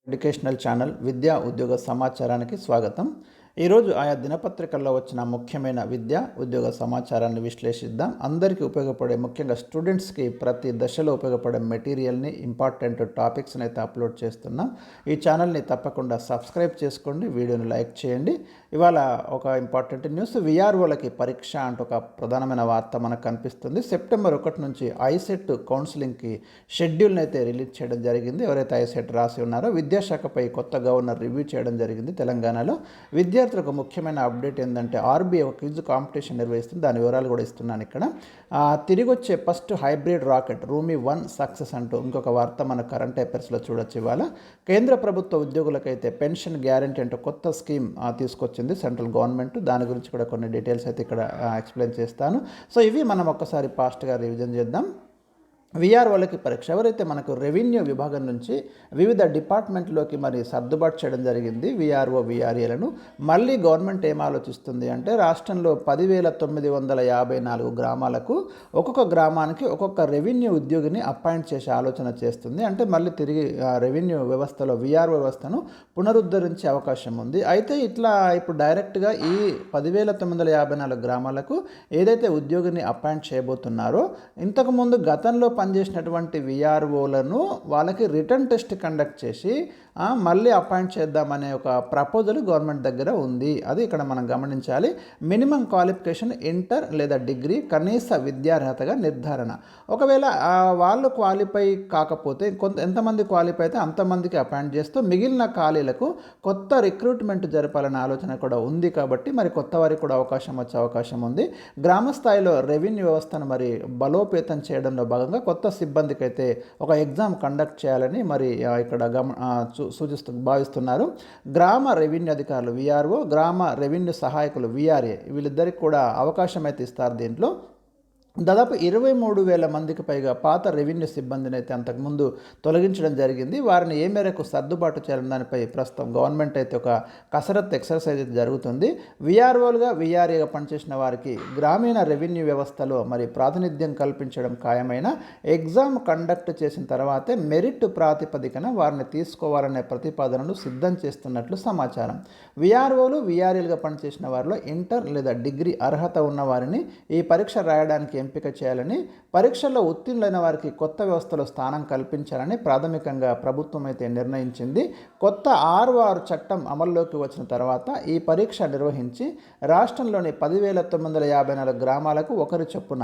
Educational channel విద్యా ఉద్యోగ సమాచారానికి స్వాగతం. ఈరోజు ఆయా దినపత్రికల్లో వచ్చిన ముఖ్యమైన విద్యా ఉద్యోగ సమాచారాన్ని విశ్లేషిద్దాం. అందరికీ ఉపయోగపడే, ముఖ్యంగా స్టూడెంట్స్కి ప్రతి దశలో ఉపయోగపడే మెటీరియల్ని, ఇంపార్టెంట్ టాపిక్స్ని అయితే అప్లోడ్ చేస్తున్నాం. ఈ ఛానల్ని తప్పకుండా సబ్స్క్రైబ్ చేసుకోండి, వీడియోని లైక్ చేయండి. ఇవాళ ఒక ఇంపార్టెంట్ న్యూస్, విఆర్ఓలకి పరీక్ష అంటూ ఒక ప్రధానమైన వార్త మనకు కనిపిస్తుంది. సెప్టెంబర్ 1 నుంచి ఐసెట్ కౌన్సిలింగ్కి షెడ్యూల్ని అయితే రిలీజ్ చేయడం జరిగింది. ఎవరైతే ఐసెట్ రాసి ఉన్నారో విద్యాశాఖపై కొత్త గవర్నర్ రివ్యూ చేయడం జరిగింది తెలంగాణలో. విద్యార్థులకు ముఖ్యమైన అప్డేట్ ఏంటంటే ఆర్బీఐ ఒక క్విజ్ కాంపిటీషన్ నిర్వహిస్తుంది. దాని వివరాలు కూడా ఇస్తున్నాను ఇక్కడ. తిరిగి వచ్చే first hybrid rocket Rhumi 1 success అంటూ ఇంకొక వార్త మన కరెంట్ అఫైర్స్లో చూడొచ్చు. ఇవాళ కేంద్ర ప్రభుత్వ ఉద్యోగులకైతే పెన్షన్ గ్యారంటీ అంటూ కొత్త స్కీమ్ తీసుకొచ్చింది సెంట్రల్ గవర్నమెంట్. దాని గురించి కూడా కొన్ని డీటెయిల్స్ అయితే ఇక్కడ ఎక్స్ప్లెయిన్ చేస్తాను. సో ఇవి మనం ఒక్కసారి ఫాస్ట్గా రివిజన్ చేద్దాం. విఆర్ఓలకి పరీక్ష, ఎవరైతే మనకు రెవెన్యూ విభాగం నుంచి వివిధ డిపార్ట్మెంట్లోకి మరి సర్దుబాటు చేయడం జరిగింది విఆర్ఓ విఆర్ఏలను. మళ్ళీ గవర్నమెంట్ ఏం ఆలోచిస్తుంది అంటే రాష్ట్రంలో 10,954 గ్రామాలకు ఒక్కొక్క గ్రామానికి ఒక్కొక్క రెవెన్యూ ఉద్యోగిని అపాయింట్ చేసే ఆలోచన చేస్తుంది. అంటే మళ్ళీ తిరిగి రెవెన్యూ వ్యవస్థలో విఆర్ఓ వ్యవస్థను పునరుద్ధరించే అవకాశం ఉంది. అయితే ఇట్లా ఇప్పుడు డైరెక్ట్గా ఈ 10,954 గ్రామాలకు ఏదైతే ఉద్యోగిని అపాయింట్ చేయబోతున్నారో, ఇంతకుముందు గతంలో పనిచేసినటువంటి విఆర్ఓలను వాళ్ళకి రిటర్న్ టెస్ట్ కండక్ట్ చేసి మళ్ళీ అపాయింట్ చేద్దామనే ఒక ప్రపోజల్ గవర్నమెంట్ దగ్గర ఉంది. అది ఇక్కడ మనం గమనించాలి. మినిమం క్వాలిఫికేషన్ ఇంటర్ లేదా డిగ్రీ, కనీస విద్యార్హతగా నిర్ధారణ. ఒకవేళ వాళ్ళు క్వాలిఫై కాకపోతే ఎంతమంది క్వాలిఫై అయితే అంతమందికి అపాయింట్ చేస్తూ మిగిలిన ఖాళీలకు కొత్త రిక్రూట్మెంట్ జరపాలనే ఆలోచన కూడా ఉంది. కాబట్టి మరి కొత్త వారికి కూడా అవకాశం వచ్చే అవకాశం ఉంది. గ్రామ స్థాయిలో రెవెన్యూ వ్యవస్థను మరి బలోపేతం చేయడంలో భాగంగా కొత్త సిబ్బందికి అయితే ఒక ఎగ్జామ్ కండక్ట్ చేయాలని మరి ఇక్కడ భావిస్తున్నారు. గ్రామ రెవెన్యూ అధికారులు విఆర్ఓ, గ్రామ రెవెన్యూ సహాయకులు విఆర్ఏ, వీళ్ళిద్దరికి కూడా అవకాశం అయితే ఇస్తారు. దీంట్లో దాదాపు 23,000 మందికి పైగా పాత రెవెన్యూ సిబ్బందిని అయితే అంతకుముందు తొలగించడం జరిగింది. వారిని ఏ మేరకు సర్దుబాటు చేయాలని దానిపై ప్రస్తుతం గవర్నమెంట్ అయితే ఒక కసరత్తు ఎక్సర్సైజ్ అయితే జరుగుతుంది. విఆర్ఓలుగా విఆర్ఏగా పనిచేసిన వారికి గ్రామీణ రెవెన్యూ వ్యవస్థలో మరి ప్రాతినిధ్యం కల్పించడం ఖాయమైన, ఎగ్జామ్ కండక్ట్ చేసిన తర్వాతే మెరిట్ ప్రాతిపదికన వారిని తీసుకోవాలనే ప్రతిపాదనలు సిద్ధం చేస్తున్నట్లు సమాచారం. విఆర్ఓలు విఆర్ఏలుగా పనిచేసిన వారిలో ఇంటర్ లేదా డిగ్రీ అర్హత ఉన్న వారిని ఈ పరీక్ష రాయడానికి ఎంపిక చేయాలని, పరీక్షల్లో ఉత్తీర్ణులైన వారికి కొత్త వ్యవస్థలో స్థానం కల్పించాలని ప్రాథమికంగా ప్రభుత్వం అయితే నిర్ణయించింది. కొత్త 6 చట్టం అమల్లోకి వచ్చిన తర్వాత ఈ పరీక్ష నిర్వహించి రాష్ట్రంలోని 10,954 గ్రామాలకు ఒకరి చొప్పున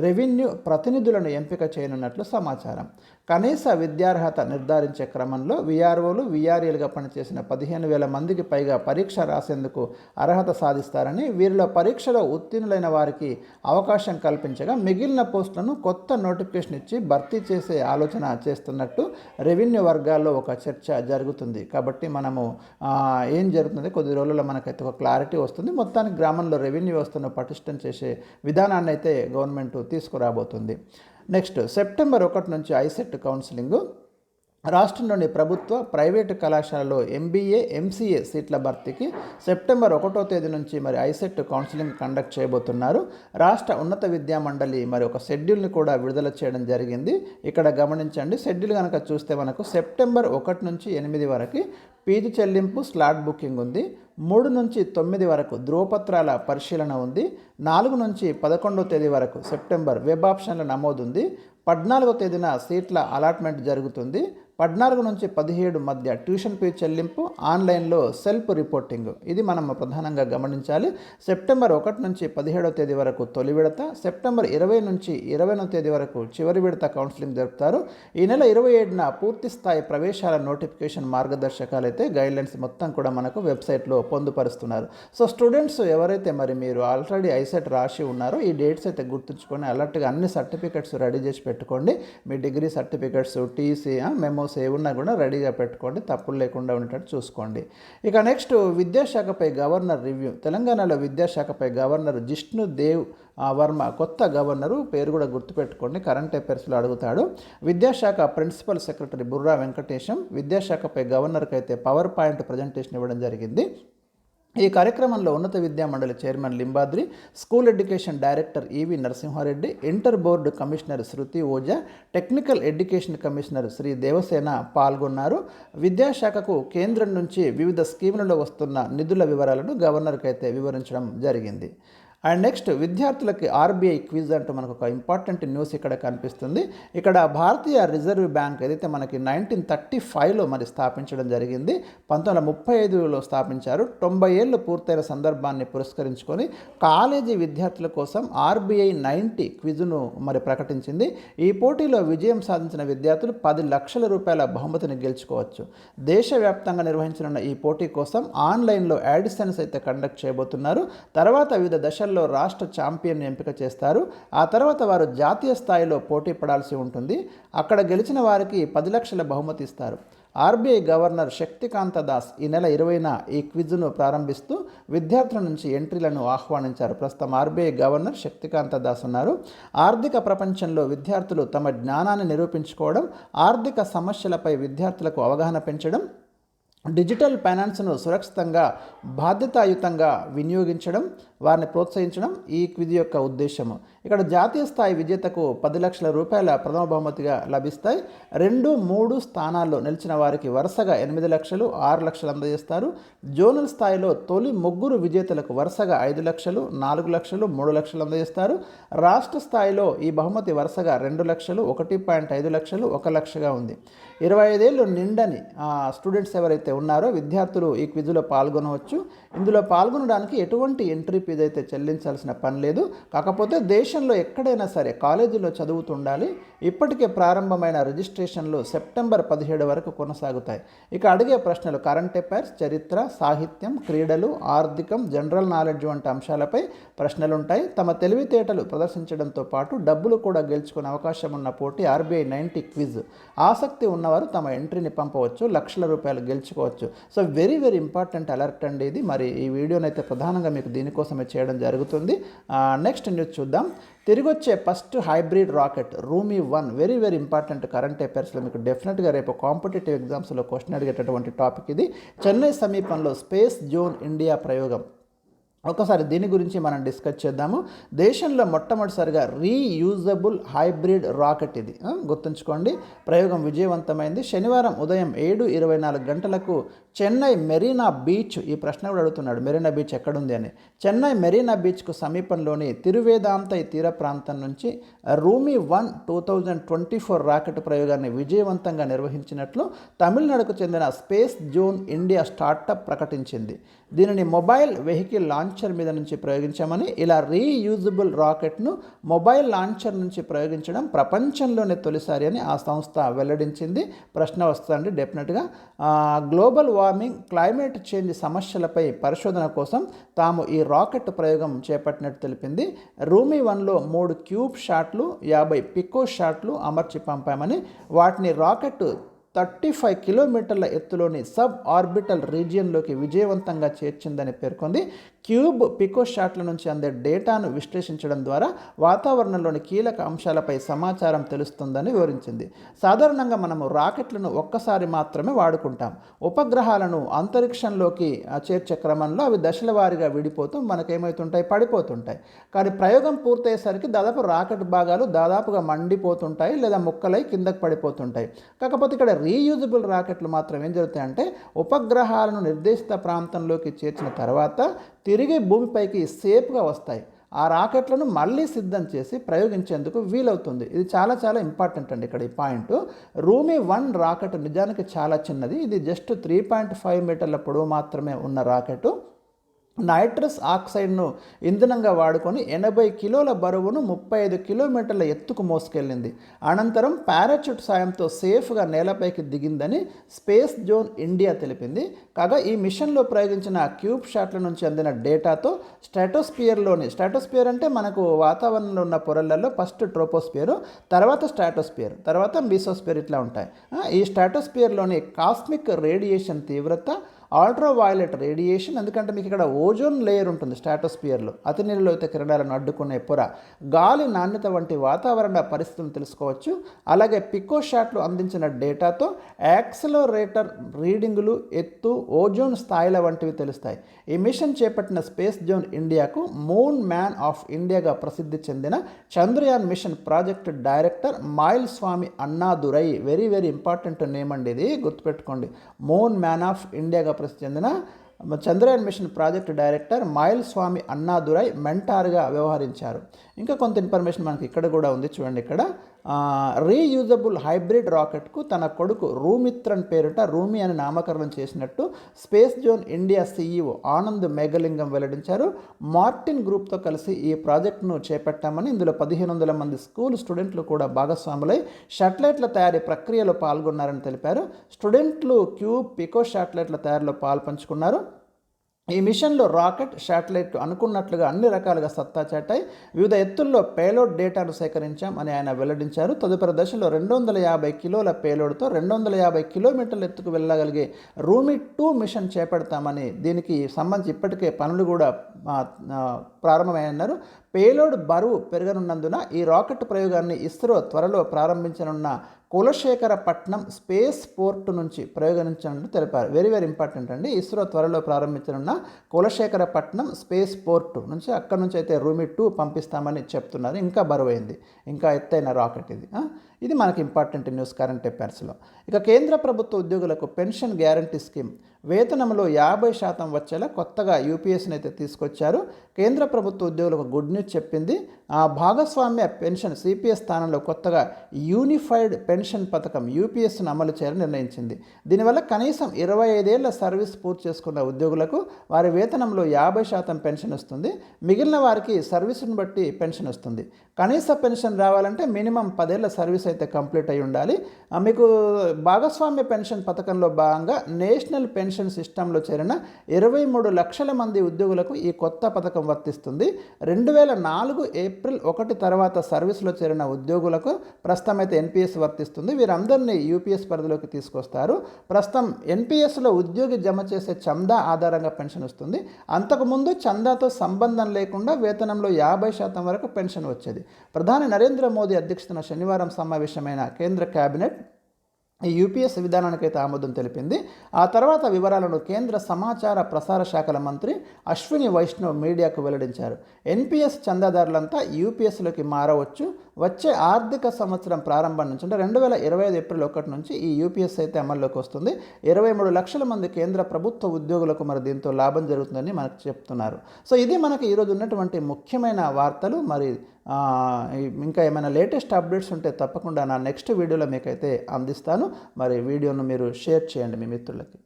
రెవెన్యూ ప్రతినిధులను ఎంపిక చేయనున్నట్లు సమాచారం. కనీస విద్యార్హత నిర్ధారించే క్రమంలో విఆర్ఓలు విఆర్ఏలుగా పనిచేసిన 15,000 మందికి పైగా పరీక్ష రాసేందుకు అర్హత సాధిస్తారని, వీరిలో పరీక్షలో ఉత్తీర్ణులైన వారికి అవకాశం కల్పించగా మిగిలిన పోస్టులను కొత్త నోటిఫికేషన్ ఇచ్చి భర్తీ చేసే ఆలోచన చేస్తున్నట్టు రెవెన్యూ వర్గాల్లో ఒక చర్చ జరుగుతుంది. కాబట్టి మనము ఏం జరుగుతుంది కొద్ది రోజుల్లో మనకైతే ఒక క్లారిటీ వస్తుంది. మొత్తానికి గ్రామంలో రెవెన్యూ వ్యవస్థను పటిష్టం చేసే విధానాన్ని అయితే గవర్నమెంట్ తీసుకురాబోతుంది. నెక్స్ట్, సెప్టెంబర్ 1 నుంచి ఐసెట్ కౌన్సిలింగ్. రాష్ట్రంలోని ప్రభుత్వ ప్రైవేటు కళాశాలలో ఎంబీఏ ఎంసీఏ సీట్ల భర్తీకి సెప్టెంబర్ 1వ తేదీ నుంచి మరి ఐసెట్ కౌన్సిలింగ్ కండక్ట్ చేయబోతున్నారు. రాష్ట్ర ఉన్నత విద్యా మండలి మరి ఒక షెడ్యూల్ని కూడా విడుదల చేయడం జరిగింది. ఇక్కడ గమనించండి, షెడ్యూల్ కనుక చూస్తే మనకు సెప్టెంబర్ 1 నుంచి 8 వరకు ఫీజు చెల్లింపు స్లాట్ బుకింగ్ ఉంది. 3 నుంచి 9 వరకు ధృవపత్రాల పరిశీలన ఉంది. 4 నుంచి 11వ తేదీ వరకు సెప్టెంబర్ వెబ్ ఆప్షన్ల నమోదు ఉంది. 14వ తేదీన సీట్ల అలాట్మెంట్ జరుగుతుంది. 14 నుంచి 17 మధ్య ట్యూషన్ ఫీ చెల్లింపు, ఆన్లైన్లో సెల్ఫ్ రిపోర్టింగ్. ఇది మనం ప్రధానంగా గమనించాలి. సెప్టెంబర్ 1 నుంచి 17వ తేదీ వరకు తొలి విడత, సెప్టెంబర్ 20 నుంచి 20వ తేదీ వరకు చివరి విడత కౌన్సిలింగ్ జరుపుతారు. ఈ నెల 27న పూర్తి స్థాయి ప్రవేశాల నోటిఫికేషన్ మార్గదర్శకాలు అయితే గైడ్లైన్స్ మొత్తం కూడా మనకు వెబ్సైట్లో పొందుపరుస్తున్నారు. సో స్టూడెంట్స్ ఎవరైతే మరి మీరు ఆల్రెడీ ఐసెట్ రాసి ఉన్నారో ఈ డేట్స్ అయితే గుర్తుంచుకొని అలర్ట్గా అన్ని సర్టిఫికెట్స్ రెడీ చేసి పెట్టుకోండి. మీ డిగ్రీ సర్టిఫికెట్స్, టీసీ, మెమోస్ ఏమున్నా కూడా రెడీగా పెట్టుకోండి, తప్పులు లేకుండా ఉండేటట్టు చూసుకోండి. ఇక నెక్స్ట్, విద్యాశాఖపై గవర్నర్ రివ్యూ. తెలంగాణలో విద్యాశాఖపై గవర్నర్ జిష్ణు దేవ్ వర్మ కొత్త గవర్నరు, పేరు కూడా గుర్తుపెట్టుకోండి, కరెంట్ అఫైర్స్లో అడుగుతాడు. విద్యాశాఖ ప్రిన్సిపల్ సెక్రటరీ బుర్రా వెంకటేశం విద్యాశాఖపై గవర్నర్కి అయితే పవర్ పాయింట్ ప్రజెంటేషన్ ఇవ్వడం జరిగింది. ఈ కార్యక్రమంలో ఉన్నత విద్యా మండలి chairman Limbadri, school education director EV Narasimha Reddy, inter board commissioner Shruti Ojha, technical education commissioner Shri Devasena పాల్గొన్నారు. విద్యాశాఖకు కేంద్రం నుంచి వివిధ స్కీములలో వస్తున్న నిధుల వివరాలను గవర్నర్కి అయితే వివరించడం జరిగింది. అండ్ నెక్స్ట్ విద్యార్థులకి ఆర్బీఐ క్విజ్ అంటూ మనకు ఒక ఇంపార్టెంట్ న్యూస్ ఇక్కడ కనిపిస్తుంది. ఇక్కడ భారతీయ రిజర్వ్ బ్యాంక్ ఏదైతే మనకి 1935లో మరి స్థాపించడం జరిగింది, 1935లో స్థాపించారు. 90 ఏళ్ళు పూర్తయిన సందర్భాన్ని పురస్కరించుకొని కాలేజీ విద్యార్థుల కోసం ఆర్బీఐ 90 క్విజ్ను మరి ప్రకటించింది. ఈ పోటీలో విజయం సాధించిన విద్యార్థులు 10 లక్షల రూపాయల బహుమతిని గెలుచుకోవచ్చు. దేశవ్యాప్తంగా నిర్వహించనున్న ఈ పోటీ కోసం ఆన్లైన్లో ఆడిషన్స్ అయితే కండక్ట్ చేయబోతున్నారు. తర్వాత వివిధ దశల్లో రాష్ట్ర ఛాంపియన్ ఎంపిక చేస్తారు. ఆ తర్వాత వారు జాతీయ స్థాయిలో పోటీ పడాల్సి ఉంటుంది. అక్కడ గెలిచిన వారికి 10 లక్షల బహుమతి ఇస్తారు. ఆర్బీఐ గవర్నర్ శక్తికాంత దాస్ ఈ నెల 20న ఈ క్విజ్ను ప్రారంభిస్తూ విద్యార్థుల నుంచి ఎంట్రీలను ఆహ్వానించారు. ప్రస్తుతం ఆర్బీఐ గవర్నర్ శక్తికాంత దాస్ ఉన్నారు. ఆర్థిక ప్రపంచంలో విద్యార్థులు తమ జ్ఞానాన్ని నిరూపించుకోవడం, ఆర్థిక సమస్యలపై విద్యార్థులకు అవగాహన పెంచడం, డిజిటల్ ఫైనాన్స్ను సురక్షితంగా బాధ్యతాయుతంగా వినియోగించడం, వారిని ప్రోత్సహించడం ఈ క్విజ్ యొక్క ఉద్దేశము. ఇక్కడ జాతీయ స్థాయి విజేతకు 10 లక్షల రూపాయల ప్రథమ బహుమతిగా లభిస్తాయి. 2, 3 స్థానాల్లో నిలిచిన వారికి వరుసగా 8 లక్షలు, 6 లక్షలు అందజేస్తారు. జోనల్ స్థాయిలో తొలి 3 విజేతలకు వరుసగా 5 లక్షలు, 4 లక్షలు, 3 లక్షలు అందజేస్తారు. రాష్ట్ర స్థాయిలో ఈ బహుమతి వరుసగా 2 లక్షలు, 1.5 లక్షలు, 1 లక్షగా ఉంది. 25 ఏళ్ళు నిండని స్టూడెంట్స్ ఎవరైతే ఉన్నారో విద్యార్థులు ఈ క్విజ్లో పాల్గొనవచ్చు. ఇందులో పాల్గొనడానికి ఎటువంటి ఎంట్రీ ఫీజు అయితే చెల్లించాల్సిన పని లేదు. కాకపోతే దేశంలో ఎక్కడైనా సరే కాలేజీలో చదువుతుండాలి. ఇప్పటికే ప్రారంభమైన రిజిస్ట్రేషన్లు సెప్టెంబర్ 17 వరకు కొనసాగుతాయి. ఇక అడిగే ప్రశ్నలు కరెంట్ అఫైర్స్, చరిత్ర, సాహిత్యం, క్రీడలు, ఆర్థికం, జనరల్ నాలెడ్జ్ వంటి అంశాలపై ప్రశ్నలుంటాయి. తమ తెలివితేటలు ప్రదర్శించడంతో పాటు డబ్బులు కూడా గెలుచుకునే అవకాశం ఉన్న పోటీ ఆర్బీఐ 90 క్విజ్. ఆసక్తి ఉన్నవారు తమ ఎంట్రీని పంపవచ్చు, లక్షల రూపాయలు గెలుచుకోవచ్చు. సో వెరీ ఇంపార్టెంట్ అలర్ట్ అండి ఇది. మరి ఈ వీడియోని అయితే ప్రధానంగా మీకు దీనికోసమే చేయడం జరుగుతుంది. నెక్స్ట్ న్యూస్ చూద్దాం. తిరిగొచ్చే first hybrid rocket Rhumi 1 very important current అఫైర్స్లో మీకు డెఫినెట్గా రేపు కాంపిటేటివ్ ఎగ్జామ్స్లో క్వశ్చన్ అడిగేటటువంటి టాపిక్ ఇది. చెన్నై సమీపంలో స్పేస్ జోన్ ఇండియా ప్రయోగం. ఒకసారి దీని గురించి మనం డిస్కస్ చేద్దాము. దేశంలో మొట్టమొదటిసారిగా రీయూజబుల్ హైబ్రిడ్ రాకెట్ ఇది, గుర్తుంచుకోండి. ప్రయోగం విజయవంతమైంది. శనివారం ఉదయం 7:24 గంటలకు చెన్నై మెరీనా బీచ్, ఈ ప్రశ్న కూడా అడుగుతున్నాడు, మెరీనా బీచ్ ఎక్కడుంది అని. చెన్నై మెరీనా బీచ్కు సమీపంలోని తిరువేదాంతై తీర ప్రాంతం నుంచి రూమీ 1 2024 రాకెట్ ప్రయోగాన్ని విజయవంతంగా నిర్వహించినట్లు తమిళనాడుకు చెందిన స్పేస్ జోన్ ఇండియా స్టార్టప్ ప్రకటించింది. దీనిని మొబైల్ వెహికల్ లాంచర్ మీద నుంచి ప్రయోగించామని, ఇలా రీయూజబుల్ రాకెట్ను మొబైల్ లాంచర్ నుంచి ప్రయోగించడం ప్రపంచంలోనే తొలిసారి అని ఆ సంస్థ వెల్లడించింది. ప్రశ్న వస్తుందండి డెఫినెట్గా. గ్లోబల్ వార్మింగ్, క్లైమేట్ చేంజ్ సమస్యలపై పరిశోధన కోసం తాము ఈ రాకెట్ ప్రయోగం చేపట్టినట్టు తెలిపింది. రూమీ 1లో 3 క్యూబ్ షాట్లు, 50 పికో షాట్లు అమర్చి పంపామని, వాటిని రాకెట్ 35 కిలోమీటర్ల ఎత్తులోని సబ్ ఆర్బిటల్ రీజియన్లోకి విజయవంతంగా చేర్చిందని పేర్కొంది. క్యూబ్ పికో షాట్ల నుంచి అందే డేటాను విశ్లేషించడం ద్వారా వాతావరణంలోని కీలక అంశాలపై సమాచారం తెలుస్తుందని వివరించింది. సాధారణంగా మనము రాకెట్లను ఒక్కసారి మాత్రమే వాడుకుంటాం. ఉపగ్రహాలను అంతరిక్షంలోకి చేర్చే క్రమంలో అవి దశల వారీగా విడిపోతూ మనకేమవుతుంటాయి, పడిపోతుంటాయి. కానీ ప్రయోగం పూర్తయ్యేసరికి దాదాపు రాకెట్ భాగాలు దాదాపుగా మండిపోతుంటాయి లేదా ముక్కలై కిందకు పడిపోతుంటాయి. కాకపోతే ఇక్కడ రీయూజబుల్ రాకెట్లు మాత్రం ఏం జరుగుతాయంటే ఉపగ్రహాలను నిర్దేశిత ప్రాంతంలోకి చేర్చిన తర్వాత తిరిగి భూమిపైకి సేఫ్గా వస్తాయి. ఆ రాకెట్లను మళ్ళీ సిద్ధం చేసి ప్రయోగించేందుకు వీలవుతుంది. ఇది చాలా ఇంపార్టెంట్ అండి ఇక్కడ ఈ పాయింట్. రూమీ 1 రాకెట్ నిజానికి చాలా చిన్నది. ఇది జస్ట్ 3.5 మీటర్ల పొడవు మాత్రమే ఉన్న రాకెట్. నైట్రస్ ఆక్సైడ్ను ఇంధనంగా వాడుకొని 80 కిలోల బరువును 35 కిలోమీటర్ల ఎత్తుకు మోసుకెళ్ళింది. అనంతరం పారాచూట్ సాయంతో సేఫ్గా నేలపైకి దిగిందని స్పేస్ జోన్ ఇండియా తెలిపింది. కాగా ఈ మిషన్లో ప్రయోగించిన క్యూబ్ షాట్ల నుంచి అందిన డేటాతో స్ట్రాటోస్పియర్ అంటే మనకు వాతావరణంలో ఉన్న పొరలలో ఫస్ట్ ట్రోపోస్పియర్, తర్వాత స్ట్రాటోస్పియర్, తర్వాత మీసోస్పియర్ ఇట్లా ఉంటాయి. ఈ స్ట్రాటోస్పియర్లోని కాస్మిక్ రేడియేషన్ తీవ్రత, అల్ట్రా వైలెట్ రేడియేషన్, ఎందుకంటే మీకు ఇక్కడ ఓజోన్ లేయర్ ఉంటుంది స్ట్రాటోస్ఫియర్లో, అతి నీళ్ళలోత కిరణాలను అడ్డుకునే పొర, గాలి నాణ్యత వంటి వాతావరణ పరిస్థితులను తెలుసుకోవచ్చు. అలాగే పికోషాట్లు అందించిన డేటాతో యాక్సిలరేటర్ రీడింగులు, ఎత్తు, ఓజోన్ స్థాయిల వంటివి తెలుస్తాయి. ఈ మిషన్ చేపట్టిన స్పేస్ జోన్ ఇండియాకు మూన్ మ్యాన్ ఆఫ్ ఇండియాగా ప్రసిద్ధి చెందిన Chandrayaan mission project director Mylswamy Annadurai, very very important name అండి ఇది, గుర్తుపెట్టుకోండి. మూన్ మ్యాన్ ఆఫ్ ఇండియాగా ప్రసిద్ధి చెందిన Chandrayaan mission project director Mylswamy Annadurai మెంటార్గా వ్యవహరించారు. ఇంకా కొంత ఇన్ఫర్మేషన్ మనకి ఇక్కడ కూడా ఉంది, చూడండి. ఇక్కడ రీయూజబుల్ హైబ్రిడ్ రాకెట్కు తన కొడుకు రూమిత్రన్ పేరిట రూమి అని నామకరణం చేసినట్టు Space Zone India CEO Anand Megalingam వెల్లడించారు. మార్టిన్ గ్రూప్తో కలిసి ఈ ప్రాజెక్టును చేపట్టామని, ఇందులో 1500 మంది స్కూల్ స్టూడెంట్లు కూడా భాగస్వాములై శాటిలైట్ల తయారీ ప్రక్రియలో పాల్గొన్నారని తెలిపారు. స్టూడెంట్లు క్యూబ్, పికో శాటిలైట్ల తయారీలో పాల్పంచుకున్నారు. ఈ మిషన్లో రాకెట్, శాటిలైట్ అనుకున్నట్లుగా అన్ని రకాలుగా సత్తా చాటాయి. వివిధ ఎత్తుల్లో పేలోడ్ డేటాను సేకరించాం అని ఆయన వెల్లడించారు. తదుపరి దశలో 250 కిలోల పేలోడ్తో 250 కిలోమీటర్ల ఎత్తుకు వెళ్ళగలిగే రూమి 2 మిషన్ చేపడతామని, దీనికి సంబంధించి ఇప్పటికే పనులు కూడా ప్రారంభమయ్యన్నారు. పేలోడ్ బరువు పెరగనున్నందున ఈ రాకెట్ ప్రయోగాన్ని ఇస్రో త్వరలో ప్రారంభించనున్న కులశేఖరపట్నం స్పేస్ పోర్ట్ నుంచి ప్రయోగించినట్టు తెలిపారు. వెరీ వెరీ ఇంపార్టెంట్ అండి. ఇస్రో త్వరలో ప్రారంభించనున్న కులశేఖరపట్నం స్పేస్ పోర్ట్ నుంచి, అక్కడి నుంచి అయితే రూమి 2 పంపిస్తామని చెప్తున్నారు. ఇంకా బరువైంది, ఇంకా ఎత్తైన రాకెట్ ఇది. ఇది మనకి ఇంపార్టెంట్ న్యూస్ కరెంట్ అఫైర్స్లో. ఇక కేంద్ర ప్రభుత్వ ఉద్యోగులకు పెన్షన్ గ్యారంటీ స్కీమ్ వేతనంలో 50% వచ్చేలా కొత్తగా యూపీఎస్ని అయితే తీసుకొచ్చారు. కేంద్ర ప్రభుత్వ ఉద్యోగులకు గుడ్ న్యూస్ చెప్పింది. భాగస్వామ్య పెన్షన్ సిపిఎస్ స్థానంలో కొత్తగా యూనిఫైడ్ పెన్షన్ పథకం యూపీఎస్ను అమలు చేయాలని నిర్ణయించింది. దీనివల్ల కనీసం 25 ఏళ్ల సర్వీస్ పూర్తి చేసుకున్న ఉద్యోగులకు వారి వేతనంలో 50% పెన్షన్ వస్తుంది. మిగిలిన వారికి సర్వీసును బట్టి పెన్షన్ వస్తుంది. కనీస పెన్షన్ రావాలంటే మినిమం 10 ఏళ్ల సర్వీస్ అయితే కంప్లీట్ అయి ఉండాలి. మీకు భాగస్వామ్య పెన్షన్ పథకంలో భాగంగా నేషనల్ పెన్షన్ సిస్టంలో చేరిన 23 లక్షల మంది ఉద్యోగులకు ఈ కొత్త పథకం వర్తిస్తుంది. 2004 ఏప్రిల్ 1 తర్వాత సర్వీస్లో చేరిన ఉద్యోగులకు ప్రస్తుతం అయితే ఎన్పిఎస్ వర్తిస్తుంది. వీరందరినీ యూపీఎస్ పరిధిలోకి తీసుకొస్తారు. ప్రస్తుతం ఎన్పిఎస్లో ఉద్యోగి జమ చేసే చందా ఆధారంగా పెన్షన్ వస్తుంది. అంతకుముందు చందాతో సంబంధం లేకుండా వేతనంలో 50% వరకు పెన్షన్ వచ్చేది. ప్రధాని నరేంద్ర మోదీ అధ్యక్షతన శనివారం సమావేశమైన కేంద్ర కేబినెట్ ఈ యూపీఎస్ విధానానికైతే ఆమోదం తెలిపింది. ఆ తర్వాత వివరాలను కేంద్ర సమాచార ప్రసార శాఖల మంత్రి అశ్విని వైష్ణవ్ మీడియాకు వెల్లడించారు. ఎన్పిఎస్ చందాదారులంతా యూపీఎస్లోకి మారవచ్చు. వచ్చే ఆర్థిక సంవత్సరం ప్రారంభం నుంచి, అంటే 2025 ఏప్రిల్ 1 నుంచి ఈ యూపీఎస్ అయితే అమల్లోకి వస్తుంది. 23 లక్షల మంది కేంద్ర ప్రభుత్వ ఉద్యోగులకు మరి దీంతో లాభం జరుగుతుందని మనకు చెప్తున్నారు. సో ఇది మనకి ఈరోజు ఉన్నటువంటి ముఖ్యమైన వార్తలు. మరి ఇంకా ఏమైనా లేటెస్ట్ అప్డేట్స్ ఉంటే తప్పకుండా నా నెక్స్ట్ వీడియోలో మీకైతే అందిస్తాను. మరి వీడియోను మీరు షేర్ చేయండి మీ మిత్రులకి.